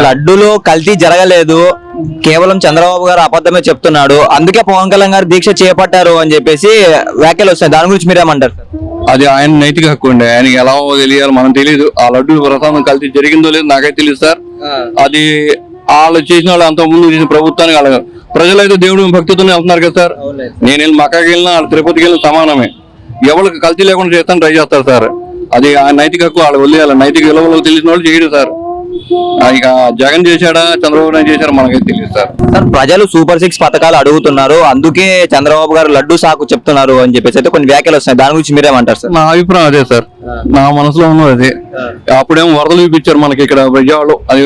లడ్డూలో కల్తీ జరగలేదు, కేవలం చంద్రబాబు గారు అబద్ధమే చెప్తున్నాడు, అందుకే పవన్ కళ్యాణ్ గారు దీక్ష చేపట్టారు అని చెప్పేసి వ్యాఖ్యలు వస్తాయి. దాని గురించి మీరేమంటారు? అది ఆయన నైతిక హక్కు అండి. ఆయనకి ఎలా తెలియాలి మనం తెలియదు. ఆ లడ్డు ప్రసాదం కల్తీ జరిగిందో లేదో నాకైతే తెలియదు సార్. అది వాళ్ళు చేసిన వాళ్ళు అంత ముందు చేసిన ప్రభుత్వానికి వాళ్ళ ప్రజలైతే దేవుడు భక్తితోనే వెళ్తున్నారు కదా సార్. నేను వెళ్ళి మక్కాకి వెళ్ళినా వాళ్ళు తిరుపతికి వెళ్ళిన సమానమే. ఎవరికి కల్తీ లేకుండా చేస్తాను ట్రై చేస్తారు సార్. అది ఆ నైతిక హక్కు వాళ్ళు వదిలేయాలి. నైతిక విలువలు తెలిసిన వాళ్ళు చేయడు సార్. ఇక జగన్ చేశాడా చంద్రబాబు నాయుడు చేశాడా మనకైతే తెలియదు సార్. సార్ ప్రజలు సూపర్ 6 పథకాలు అడుగుతున్నారు, అందుకే చంద్రబాబు గారు లడ్డు సాకు చెప్తున్నారు అని చెప్పేసి అయితే కొన్ని వ్యాఖ్యలు వస్తున్నాయి. దాని గురించి మీరేమంటారు సార్? నా అభిప్రాయం అదే సార్. నా మనసులో ఉన్నది అదే. అప్పుడేమో వరదలు చూపించారు మనకి ఇక్కడ విజయవాడలో. అది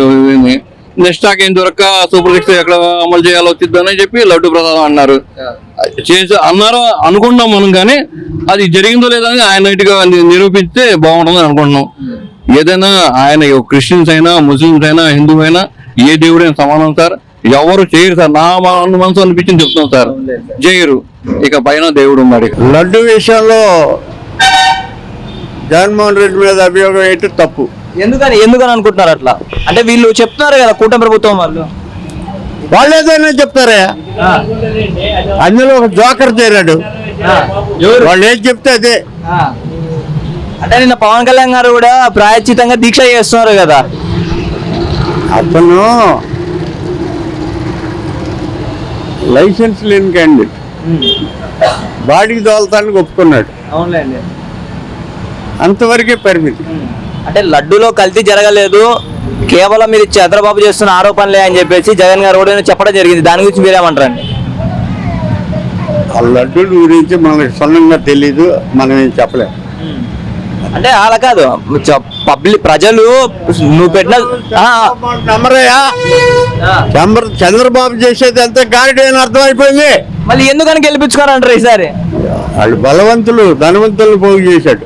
నెక్స్ట్ నాకేం దొరక్క సూపర్ 6 ఎక్కడ అమలు చేయాలో వచ్చిద్దని చెప్పి లడ్డు ప్రసాదం అన్నారు. చేసి అన్నారు అనుకుంటున్నాం మనం, కానీ అది జరిగిందో లేదని ఆయన నైట్గా నిరూపిస్తే బాగుంటుందని అనుకుంటున్నాం. ఏదైనా ఆయన క్రిస్టియన్స్ అయినా ముస్లిమ్స్ అయినా హిందూ అయినా ఏ దేవుడైనా సమానం సార్. ఎవరు చేయరు సార్. నా మనసు అనిపించింది చెప్తున్నాం సార్, చేయరు. ఇక పైన దేవుడు ఉన్నాడు. లడ్డు విషయంలో జగన్మోహన్ రెడ్డి మీద అభియోగం ఏంటి తప్పు. ఎందుకని అనుకుంటున్నారు అట్లా? అంటే వీళ్ళు చెప్తున్నారు కదా కూటమి ప్రభుత్వం వాళ్ళు ఏదైనా చెప్తారా? అందులో ఒక జోకర్ చేరాడు, వాళ్ళు ఏం చెప్తే అదే. అంటే నిన్న పవన్ కళ్యాణ్ గారు కూడా ప్రాయశ్చితంగా దీక్ష చేస్తున్నారు కదా. అతను లైసెన్స్ లేని క్యాండిడేట్, బాడీకి దోలతానికి ఒప్పుకున్నాడు. అవునులేండి, అంతవరకే పరిమితి. అంటే లడ్డూలో కల్తీ జరగలేదు, కేవలం మీరు చంద్రబాబు చేస్తున్న ఆరోపణలే అని చెప్పేసి జగన్ గారు కూడా చెప్పడం జరిగింది. దాని గురించి మీరేమంటారండి? ఆ లడ్డు గురించి మనకు సొంతంగా తెలీదు, మనం ఏం చెప్పలేము. అంటే అలా కాదు, పబ్లిక్ ప్రజలు నువ్వు పెట్టిన నమ్మరయ్యా. చంద్రబాబు చేసేది అంతే గారిడి అని అర్థమైపోయింది. మళ్ళీ ఎందుకని గెలిపించుకోరంటారు ఈసారి? వాళ్ళు బలవంతులు ధనవంతులు పోగు చేశాడు.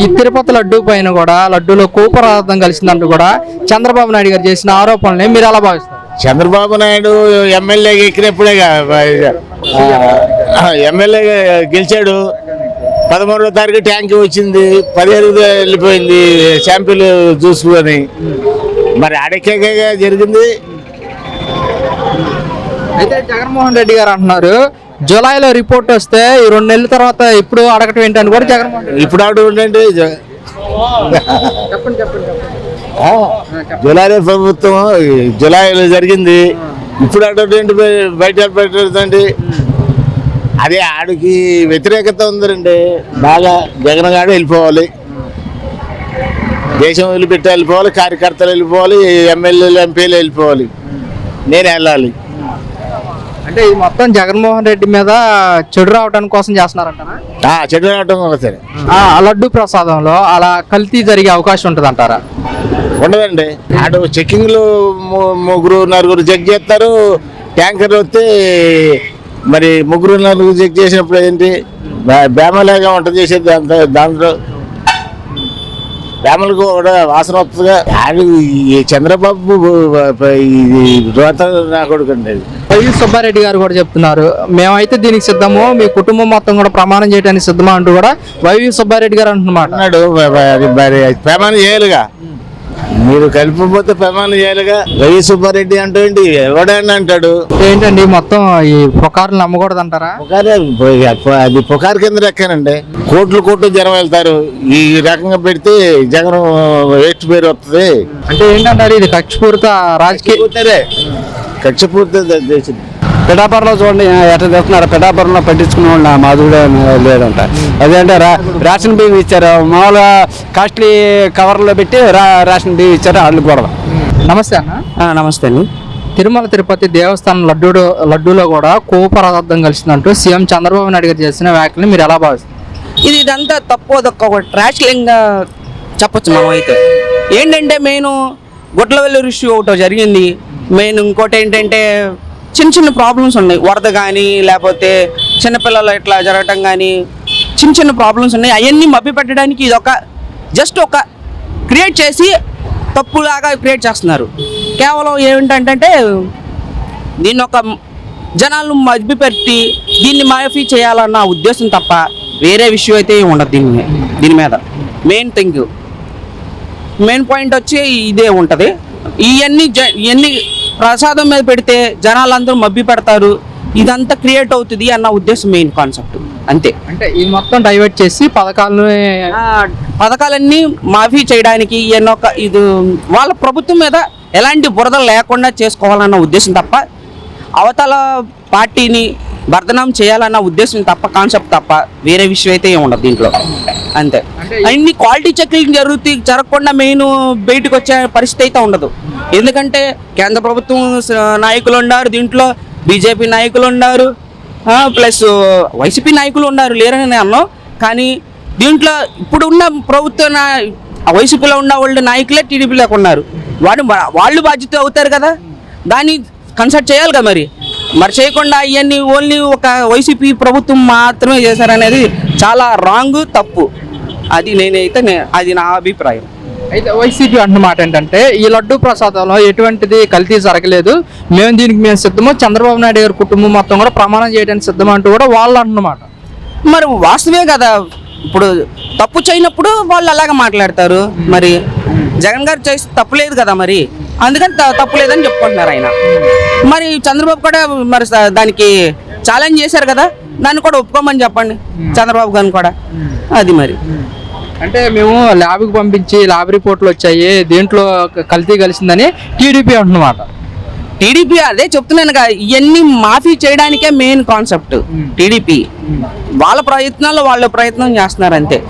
ఈ తిరుపతి లడ్డు పైన కూడా లడ్డూలో కూపరార్థం కలిసిందంటూ కూడా చంద్రబాబు నాయుడు గారు చేసిన ఆరోపణలు మీరు ఎలా భావిస్తారు? చంద్రబాబు నాయుడు ఎమ్మెల్యేగా ఎక్కినప్పుడే ఎమ్మెల్యేగా గెలిచాడు. 13వ తారీఖు ట్యాంక్ వచ్చింది, 15 వెళ్ళిపోయింది శాంపిల్ చూసుకొని. మరి అడకేగా జరిగింది. అయితే జగన్మోహన్ రెడ్డి గారు అంటున్నారు జూలైలో రిపోర్ట్ వస్తే ఈ 2 నెలల తర్వాత ఇప్పుడు అడగటం ఏంటని కూడా జగన్మోహన్ రెడ్డి ఇప్పుడు అడుగుండండి. జూలైలో ప్రభుత్వం జూలైలో జరిగింది, ఇప్పుడు అడగండి బయట పెట్టండి. అదే ఆడికి వ్యతిరేకత ఉందండి బాగా. జగన్ గారు వెళ్ళిపోవాలి, దేశం వదిలిపెట్టి వెళ్ళిపోవాలి, కార్యకర్తలు వెళ్ళిపోవాలి, ఎమ్మెల్యేలు ఎంపీలు వెళ్ళిపోవాలి, నేను వెళ్ళాలి. అంటే ఇది మొత్తం జగన్మోహన్ రెడ్డి మీద చెడు రావడానికి కోసం చేస్తున్నారంటారా? చెడు రావటం సరే. లడ్డు ప్రసాదంలో అలా కల్తీ జరిగే అవకాశం ఉంటుంది అంటారా? ఉండదండి. ఆడు చెక్కింగ్లు 3-4 చెక్ చేస్తారు. ట్యాంకర్ వస్తే మరి 3-4 చెక్ చేసినప్పుడు ఏంటి బేమలాగా వంట చేసేది. దాంట్లో బేమలకు కూడా వాసన వస్తుందిగా. చంద్రబాబు నా కొడుకండి. వైవి సుబ్బారెడ్డి గారు కూడా చెప్తున్నారు మేమైతే దీనికి సిద్ధము, మీ కుటుంబం మొత్తం కూడా ప్రమాణం చేయడానికి సిద్ధమా అంటూ కూడా వైవి సుబ్బారెడ్డి గారు అంటున్నాడు. ప్రమాణం చేయాలిగా, మీరు కలిపిపోతే ప్రమాణం చేయాలిగా. వైవి సుబ్బారెడ్డి అంటే ఎవడని అంటాడు. ఏంటండి మొత్తం ఈ పుకార్లు నమ్మకూడదు అంటారా? అది పుకారు కింద లెక్కనండి. కోట్లు జనం వెళ్తారు. ఈ రకంగా పెడితే జగన్ వేస్ట్ పేరు వస్తుంది. అంటే ఏంటంటారు ఇది కక్షపూరిత రాజకీయ కక్షపూరిత దేశం. పిఠాపురంలో చూడండి ఎట్లా తెస్తున్నారు. పిఠాపురంలో పట్టించుకునే వాళ్ళు నా మాధుడు లేదంట. అదేంటే రేషన్ బియ్యం ఇచ్చారు, మామూలుగా కాస్ట్లీ కవర్లో పెట్టి రేషన్ బియ్యం ఇచ్చారు. వాళ్ళు గొడవ. నమస్తే అన్న. నమస్తే అండి. తిరుమల తిరుపతి దేవస్థానం లడ్డూలో కూడా కూపరార్థం కలిసిందంటూ సీఎం చంద్రబాబు నాయుడు గారు చేసిన వ్యాఖ్యలు మీరు ఎలా భావిస్తారు? ఇదంతా తప్పదొక్క ఒక ట్రాష్లింగ్గా చెప్పచ్చు. మనం అయితే ఏంటంటే మెయిన్ గుడ్లవెల్లి ఇష్యూ ఒకటి జరిగింది. మెయిన్ ఇంకోటి ఏంటంటే చిన్న ప్రాబ్లమ్స్ ఉన్నాయి. వరద కానీ లేకపోతే చిన్నపిల్లలు ఇట్లా జరగటం కానీ చిన్న ప్రాబ్లమ్స్ ఉన్నాయి. అవన్నీ మభ్య పెట్టడానికి ఇది జస్ట్ ఒక క్రియేట్ చేసి తప్పులాగా క్రియేట్ చేస్తున్నారు. కేవలం ఏమిటంటే దీన్ని ఒక జనాలను మభ్యపెట్టి దీన్ని మాఫీ చేయాలన్న ఉద్దేశం తప్ప వేరే విషయం అయితే ఉండదు. దీని మీద మెయిన్ పాయింట్ వచ్చి ఇదే ఉంటుంది. ఇవన్నీ ప్రసాదం మీద పెడితే జనాలందరూ మబ్బి పెడతారు, ఇదంతా క్రియేట్ అవుతుంది అన్న ఉద్దేశం మెయిన్ కాన్సెప్ట్ అంతే. అంటే ఇది మొత్తం డైవర్ట్ చేసి పథకాలన్నీ మాఫీ చేయడానికి ఇది వాళ్ళ ప్రభుత్వం మీద ఎలాంటి బురద లేకుండా చేసుకోవాలన్న ఉద్దేశం తప్ప, అవతల పార్టీని బర్ధనం చేయాలన్న ఉద్దేశం తప్ప, కాన్సెప్ట్ తప్ప వేరే విషయం అయితే ఏమి ఉండదు దీంట్లో అంతే. అన్ని క్వాలిటీ చెక్కింగ్ జరగకుండా మెయిన్ బయటకు వచ్చే పరిస్థితి అయితే ఉండదు. ఎందుకంటే కేంద్ర ప్రభుత్వం నాయకులు ఉన్నారు దీంట్లో, బీజేపీ నాయకులు ఉన్నారు, ప్లస్ వైసీపీ నాయకులు ఉన్నారు, లేరని నేను అన్నాను. కానీ దీంట్లో ఇప్పుడు ఉన్న ప్రభుత్వం వైసీపీలో ఉన్న వాళ్ళు నాయకులే టీడీపీలోకి ఉన్నారు. వాళ్ళు బాధ్యత అవుతారు కదా, దాన్ని కన్సల్ట్ చేయాలి కదా. మరి చేయకుండా ఇవన్నీ ఓన్లీ ఒక వైసీపీ ప్రభుత్వం మాత్రమే చేశారనేది చాలా రాంగ్, తప్పు. అది అది నా అభిప్రాయం. అయితే వైసీపీ అన్నమాట ఏంటంటే ఈ లడ్డు ప్రసాదంలో ఎటువంటిది కల్తీ జరగలేదు, దీనికి సిద్ధము, చంద్రబాబు నాయుడు గారి కుటుంబం మొత్తం కూడా ప్రమాణం చేయడానికి సిద్ధం అంటూ కూడా వాళ్ళు అన్నమాట. మరి వాస్తవే కదా, ఇప్పుడు తప్పు చేయనప్పుడు వాళ్ళు అలాగే మాట్లాడతారు. మరి జగన్ గారు చేసి తప్పు లేదు కదా, మరి అందుకని తప్పు లేదని చెప్పుకుంటున్నారు ఆయన. మరి చంద్రబాబు కూడా మరి దానికి ఛాలెంజ్ చేశారు కదా, దాన్ని కూడా ఒప్పుకోమని చెప్పండి చంద్రబాబు గారిని కూడా. అది మరి అంటే మేము ల్యాబ్కి పంపించి ల్యాబ్ రిపోర్ట్లు వచ్చాయి, దీంట్లో కల్తీ కలిసిందని టీడీపీ అంటున్నమాట. టీడీపీ అదే చెప్తున్నాను కదా, ఇవన్నీ మాఫీ చేయడానికే మెయిన్ కాన్సెప్ట్. టీడీపీ వాళ్ళ ప్రయత్నం చేస్తున్నారు అంతే.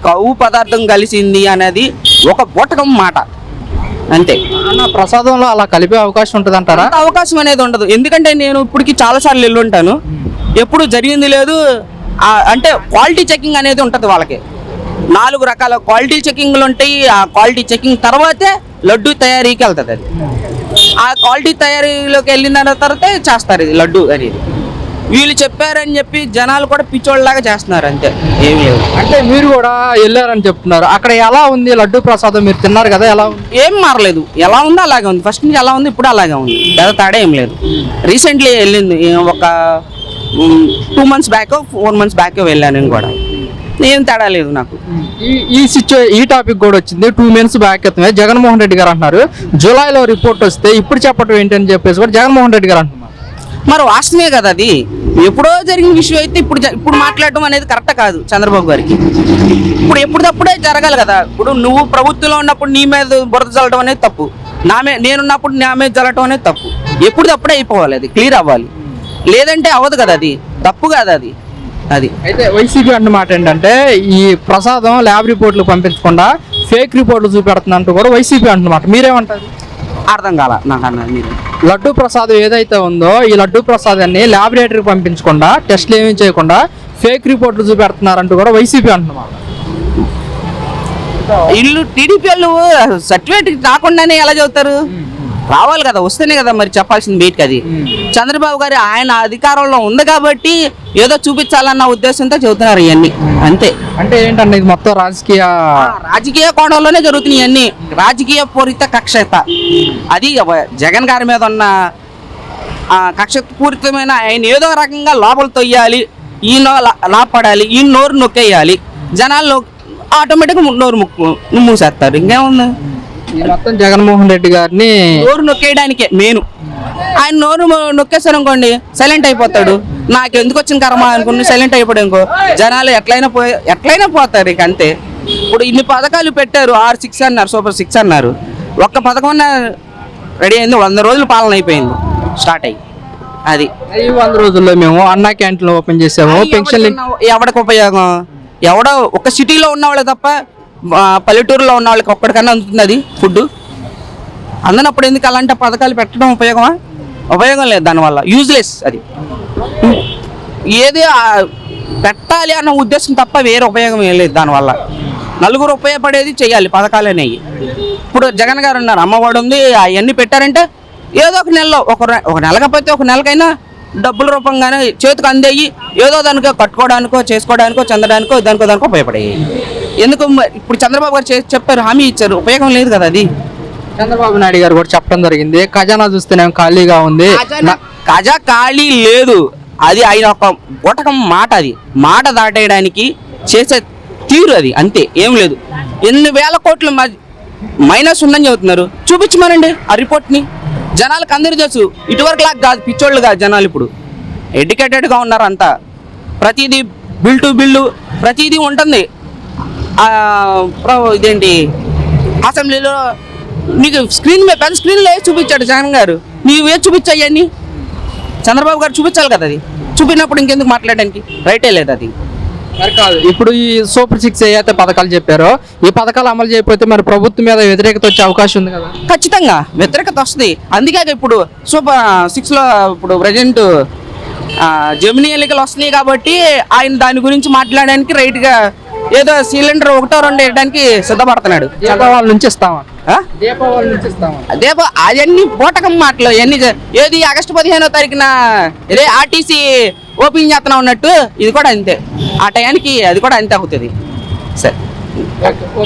కవ్వు పదార్థం కలిసింది అనేది ఒక బొటకం మాట అంతే. అన్న ప్రసాదంలో అలా కలిపే అవకాశం ఉంటుంది అంటారా? అవకాశం అనేది ఉండదు. ఎందుకంటే నేను ఇప్పటికి చాలాసార్లు వెళ్ళుంటాను, ఎప్పుడు జరిగింది లేదు. అంటే క్వాలిటీ చెకింగ్ అనేది ఉంటుంది వాళ్ళకి. 4 రకాల క్వాలిటీ చెకింగ్లు ఉంటాయి. ఆ క్వాలిటీ చెకింగ్ తర్వాతే లడ్డు తయారీకి వెళ్తుంది. అది ఆ క్వాలిటీ తయారీలోకి వెళ్ళిన తర్వాతే చేస్తారు ఇది లడ్డు అనేది. వీళ్ళు చెప్పారని చెప్పి జనాలు కూడా పిచ్చోళ్ళలాగా చేస్తున్నారు అంతే, ఏం లేదు. అంటే మీరు కూడా వెళ్ళారని చెప్తున్నారు, అక్కడ ఎలా ఉంది లడ్డు ప్రసాదం? మీరు తిన్నారు కదా, ఎలా ఉంది? ఏం మారలేదు, ఎలా ఉందో అలాగే ఉంది. ఫస్ట్ నుంచి ఎలా ఉంది, ఇప్పుడు అలాగే ఉంది, పెద్ద తేడా ఏం లేదు. రీసెంట్లీ వెళ్ళింది ఒక 2 months బ్యాక్ 4 months బ్యాక్ వెళ్ళాను నేను కూడా, ఏం తేడా లేదు నాకు. ఈ టాపిక్ కూడా వచ్చింది 2 months బ్యాక్ క్రితమే జగన్మోహన్ రెడ్డి గారు అంటున్నారు, జూలైలో రిపోర్ట్ వస్తే ఇప్పుడు చెప్పడం ఏంటని చెప్పేసి కూడా జగన్మోహన్ రెడ్డి గారు అంటున్నారు. మరి వాస్తవమే కదా, అది ఎప్పుడో జరిగిన విషయం అయితే ఇప్పుడు మాట్లాడటం అనేది కరెక్ట్ కాదు చంద్రబాబు గారికి. ఇప్పుడు ఎప్పుడప్పుడే జరగాలి కదా. ఇప్పుడు నువ్వు ప్రభుత్వంలో ఉన్నప్పుడు నీ మీద బురద చల్లడం అనేది తప్పు, నేనున్నప్పుడు నా మీద చల్లటం అనేది తప్పు. ఎప్పుడప్పుడే అయిపోవాలి, అది క్లియర్ అవ్వాలి, లేదంటే అవ్వదు కదా, అది తప్పు కాదు అది. అయితే వైసీపీ అన్నమాట ఏంటంటే ఈ ప్రసాదం ల్యాబ్ రిపోర్ట్లు పంపించకుండా ఫేక్ రిపోర్ట్లు చూపెడుతుందంటూ కూడా వైసీపీ అంటున్నమాట. మీరేమంటారు? అర్థం కాల నాకన్నా. మీరు లడ్డు ప్రసాదం ఏదైతే ఉందో ఈ లడ్డు ప్రసాదాన్ని ల్యాబొరేటరీకి పంపించకుండా టెస్ట్లు ఏమీ చేయకుండా ఫేక్ రిపోర్ట్లు చూపెడుతున్నారంటూ కూడా వైసీపీ అంటున్నమాట. వీళ్ళు టీడీపీ వాళ్ళు సర్టిఫికేట్ రాకుండానే ఎలా చదువుతారు? రావాలి కదా, వస్తేనే కదా మరి చెప్పాల్సింది బయటకు. అది చంద్రబాబు గారు ఆయన అధికారంలో ఉంది కాబట్టి ఏదో చూపించాలన్న ఉద్దేశంతో చెబుతున్నారు ఇవన్నీ అంతే. అంటే ఏంటంటే ఇది మొత్తం రాజకీయ కోణంలోనే జరుగుతున్నాయి ఇవన్నీ, రాజకీయ పూరిత కక్షత. అది జగన్ గారి మీద ఉన్న కక్షపూరితమైన ఆయన ఏదో రకంగా లోపల తొయ్యాలి, ఈయన లాపడాలి, ఈయన నోరు నొక్కేయాలి, జనాలు ఆటోమేటిక్గా నోరు మూసేస్తారు. ఇంకేముంది, మొత్తం జగన్మోహన్ రెడ్డి గారిని నోరు నొక్కేయడానికే మెయిన్. ఆయన నోరు నొక్కేశారు అనుకోండి సైలెంట్ అయిపోతాడు, నాకు ఎందుకు వచ్చిన కర్మ అనుకుని సైలెంట్ అయిపోయాడు అనుకో, జనాలు ఎట్లయినా పోతారు ఇక అంతే. ఇప్పుడు ఇన్ని పథకాలు పెట్టారు, 6-6 అన్నారు, సూపర్ 6 అన్నారు. ఒక్క పథకం రెడీ అయింది, 100 రోజులు పాలన అయిపోయింది స్టార్ట్ అయ్యి. అది ఈ 100 రోజుల్లో మేము అన్నా క్యాంటీన్లు ఓపెన్ చేసాము. పెన్షన్ ఎవరికి ఉపయోగం? ఎవడో ఒక సిటీలో ఉన్న వాళ్ళే తప్ప పల్లెటూరులో ఉన్న వాళ్ళకి ఒక్కడికన్నా అందుతుంది అది ఫుడ్. అందనప్పుడు ఎందుకు అలాంటి పథకాలు పెట్టడం ఉపయోగమా? ఉపయోగం లేదు దానివల్ల, యూజ్లెస్. అది ఏది పెట్టాలి అన్న ఉద్దేశం తప్ప వేరే ఉపయోగం ఏం లేదు దానివల్ల. నలుగురు ఉపయోగపడేది చేయాలి పథకాలు అనేవి. ఇప్పుడు జగన్ గారు ఉన్నారు, అమ్మఒడి ఉంది, అవన్నీ పెట్టారంటే ఏదో ఒక నెలలో ఒక నెల కాకపోతే ఒక నెలకైనా డబ్బుల రూపంగానే చేతికి అందేయి, ఏదో దానికో కట్టుకోవడానికో చేసుకోవడానికో చెందడానికో దానికో ఉపయోగపడేవి. ఎందుకు ఇప్పుడు చంద్రబాబు గారు చెప్పారు, హామీ ఇచ్చారు, ఉపయోగం లేదు కదా. అది చంద్రబాబు నాయుడు గారు కూడా చెప్పడం జరిగింది, ఖజానా చూస్తేనేమో ఖాళీగా ఉంది. ఖాళీ లేదు, అది ఆయన ఒక బొటకం మాట. అది మాట దాటేయడానికి చేసే తీరు అది అంతే, ఏం లేదు. ఎన్ని వేల కోట్లు మైనస్ ఉందని చెబుతున్నారు. చూపించమనండి ఆ రిపోర్ట్ని. జనాలకు అందరూ తెలుసు, ఇటువరకు లాగా కాదు, పిచ్చోళ్ళు కాదు జనాలు, ఇప్పుడు ఎడ్యుకేటెడ్గా ఉన్నారు అంతా. ప్రతిదీ బిల్ టు బిల్లు ప్రతిదీ ఉంటుంది. ఇదేంటి అసెంబ్లీలో నీకు స్క్రీన్ మీద పెద్ద స్క్రీన్లో చూపించాడు జగన్ గారు, నీవు ఏ చూపించాయని చంద్రబాబు గారు చూపించాలి కదా. అది చూపినప్పుడు ఇంకెందుకు మాట్లాడడానికి రైటే లేదు అది. మరి కాదు, ఇప్పుడు ఈ సూపర్ 6 ఏదైతే పథకాలు చెప్పారో ఈ పథకాలు అమలు చేయకపోతే మరి ప్రభుత్వం మీద వ్యతిరేకత వచ్చే అవకాశం ఉంది కదా. ఖచ్చితంగా వ్యతిరేకత వస్తుంది. అందుకే ఇప్పుడు సూపర్ 6లో ఇప్పుడు ప్రజెంట్ జమినీ ఎన్నికలు వస్తున్నాయి కాబట్టి ఆయన దాని గురించి మాట్లాడడానికి రైట్గా ఏదో సిలిండర్ 1, 2 వేయడానికి సిద్ధపడుతున్నాడు. దీపావళి నుంచి ఇస్తామా, దీపావళి నుంచి ఇస్తామా, అదే అవన్నీ పూటకం మాటలు. ఇవన్నీ ఏది ఆగస్టు 15వ తారీఖున ఇదే ఆర్టీసీ ఓపెన్ చేస్తున్నా ఉన్నట్టు ఇది కూడా అంతే. ఆ టయానికి అది కూడా అంతే అవుతుంది. సరే.